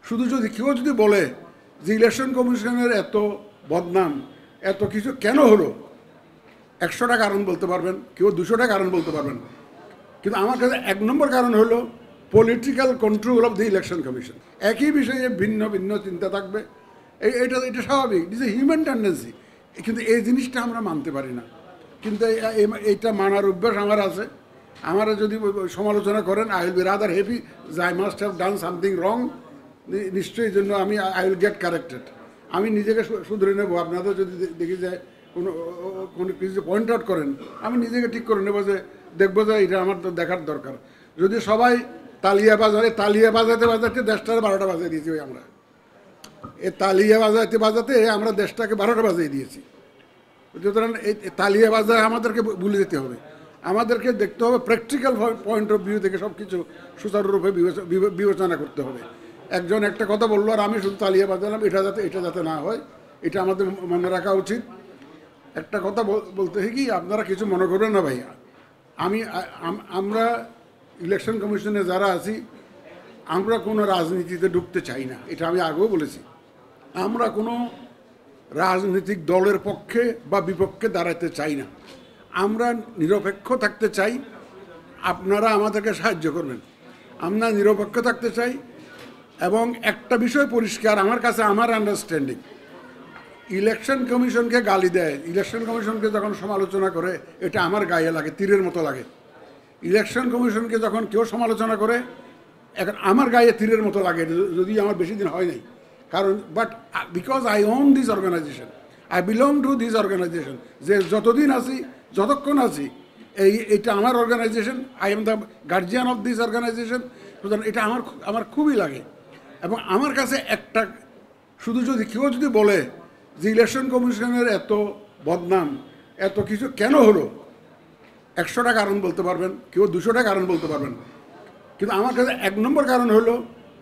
শুধু যদি কেউ যদি বলে যে ইলেকশন কমিশনের এত বদনাম এত কিছু কেন হলো, 100টা কারণ বলতে পারবেন, কেউ 200টা কারণ বলতে পারবেন, কিন্তু আমার কাছে 1 নম্বর কারণ হলো political control of the election commission. একই বিষয়ে ভিন্ন ভিন্ন চিন্তা থাকবে, এটা স্বাভাবিক, it is a human tendency. কিন্তু এই জিনিসটা আমরা মানতে পারি না, কিন্তু এইটা মানার অভ্যাস আমার আছে। আমারা যদি সমালোচনা করেন, I will be rather happy যে I must have done something wrong. নিশ্চয়ই জন্য আই উইল গেট কারেক্টেড, আমি নিজেকে শুধরে নেবো। আপনাদের যদি দেখি যায় কোনো কিছু পয়েন্ট আউট করেন, আমি নিজেকে ঠিক করে নেবো যে দেখবো যে এটা আমার তো দেখার দরকার। যদি সবাই তালিয়া বাজাতে বাজাতে দেশটার 12টা বাজিয়ে দিয়েছি আমরা, এই তালিয়া বাজাতে আমরা দেশটাকে 12টা বাজিয়ে দিয়েছি। সুতরাং এই তালিয়া বাজায় আমাদেরকে ভুলে যেতে হবে, আমাদেরকে দেখতে হবে প্র্যাকটিক্যাল পয়েন্ট অফ ভিউ থেকে সব কিছু সুচারুরূপে বিবেচনা করতে হবে। একজন একটা কথা বললো আর আমি শুধু তালিয়া বাজালাম, এটা যাতে না হয়, এটা আমাদের মনে রাখা উচিত। একটা কথা বলতে হয় কি, আপনারা কিছু মনে করবেন না ভাই, আমরা ইলেকশন কমিশনে যারা আছি, আমরা কোনো রাজনীতিতে ঢুকতে চাই না, এটা আমি আগেও বলেছি। আমরা কোনো রাজনৈতিক দলের পক্ষে বা বিপক্ষে দাঁড়াতে চাই না, আমরা নিরপেক্ষ থাকতে চাই। আপনারা আমাদেরকে সাহায্য করবেন, আমরা নিরপেক্ষ থাকতে চাই। এবং একটা বিষয় পরিষ্কার আমার কাছে, আমার আন্ডারস্ট্যান্ডিং, ইলেকশন কমিশনকে গালি দেয়, ইলেকশন কমিশনকে যখন সমালোচনা করে, এটা আমার গায়ে লাগে, তীরের মতো লাগে। ইলেকশন কমিশনকে যখন কেউ সমালোচনা করে, এখন আমার গায়ে তীরের মতো লাগে, যদি আমার বেশি দিন হয় নাই। কারণ but because I own this organization, I belong to this organization, যে যতদিন আছি, যতক্ষণ আছি, এইটা আমার organization, I am the guardian of this organization. সুতরাং এটা আমার খুবই লাগে। এবং আমার কাছে একটা, শুধু যদি কেউ যদি বলে যে ইলেকশন কমিশনের এত বদনাম এত কিছু কেন হলো, 100টা কারণ বলতে পারবেন, কেউ 200টা কারণ বলতে পারবেন, কিন্তু আমার কাছে 1 নম্বর কারণ হলো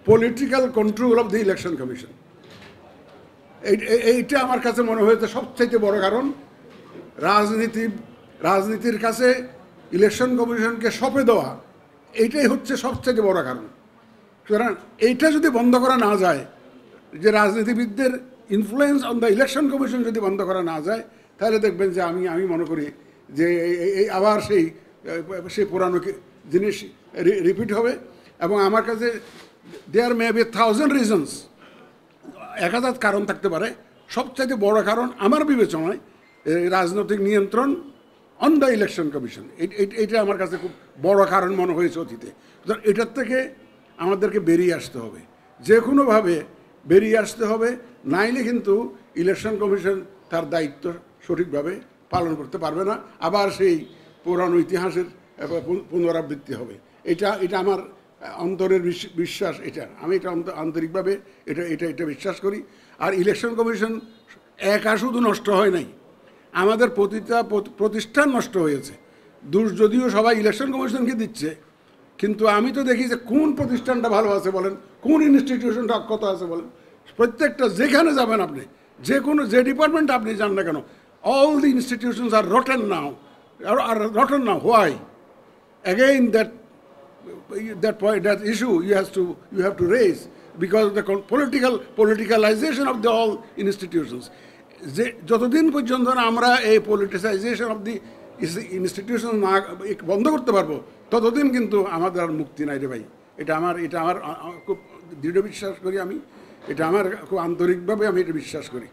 political control of the election commission. এইটা আমার কাছে মনে হয়েছে সবচাইতে বড় কারণ। রাজনীতির কাছে ইলেকশন কমিশনকে সঁপে দেওয়া, এইটাই হচ্ছে সবচাইতে বড় কারণ। সুতরাং এইটা যদি বন্ধ করা না যায়, যে রাজনীতিবিদদের influence on the election commission যদি বন্ধ করা না যায়, তাহলে দেখবেন যে আমি মনে করি যে এই আবার সেই পুরানো জিনিস রিপিট হবে। এবং আমার কাছে দেয়ার মে বি 1000 রিজনস, 1000 কারণ থাকতে পারে। সবচাইতে বড় কারণ আমার বিবেচনায় রাজনৈতিক নিয়ন্ত্রণ অন দ্য ইলেকশন কমিশন, এইটা আমার কাছে খুব বড় কারণ মনে হয়েছে অতীতে। এটার থেকে আমাদেরকে বেরিয়ে আসতে হবে, যে কোনোভাবে বেরিয়ে আসতে হবে, নাইলে কিন্তু ইলেকশন কমিশন তার দায়িত্ব সঠিকভাবে পালন করতে পারবে না, আবার সেই পুরানো ইতিহাসের পুনরাবৃত্তি হবে। এটা আমার অন্তরের বিশ্বাস, আমি এটা আন্তরিকভাবে এটা বিশ্বাস করি। আর ইলেকশন কমিশন একা শুধু নষ্ট হয় নাই, আমাদের প্রতিষ্ঠান নষ্ট হয়েছে। দোষ যদিও সবাই ইলেকশন কমিশনকে দিচ্ছে, কিন্তু আমি তো দেখি যে কোন প্রতিষ্ঠানটা ভালো আছে বলেন, কোন ইনস্টিটিউশনটা অক্ষত আছে বলেন। প্রত্যেকটা যেখানে যাবেন আপনি, যে ডিপার্টমেন্ট আপনি যান না কেন, all the institutions are rotten now. Why? Again, that issue you have to raise, because of the politicalization of the all institutions. যে যতদিন পর্যন্ত আমরা এই politicization of the institutions না বন্ধ করতে পারবো, ততদিন কিন্তু আমাদের আর মুক্তি নাই রে ভাই। এটা আমার খুব দৃঢ় বিশ্বাস করি আমি, এটা আমার খুব আন্তরিকভাবে আমি এটা বিশ্বাস করি।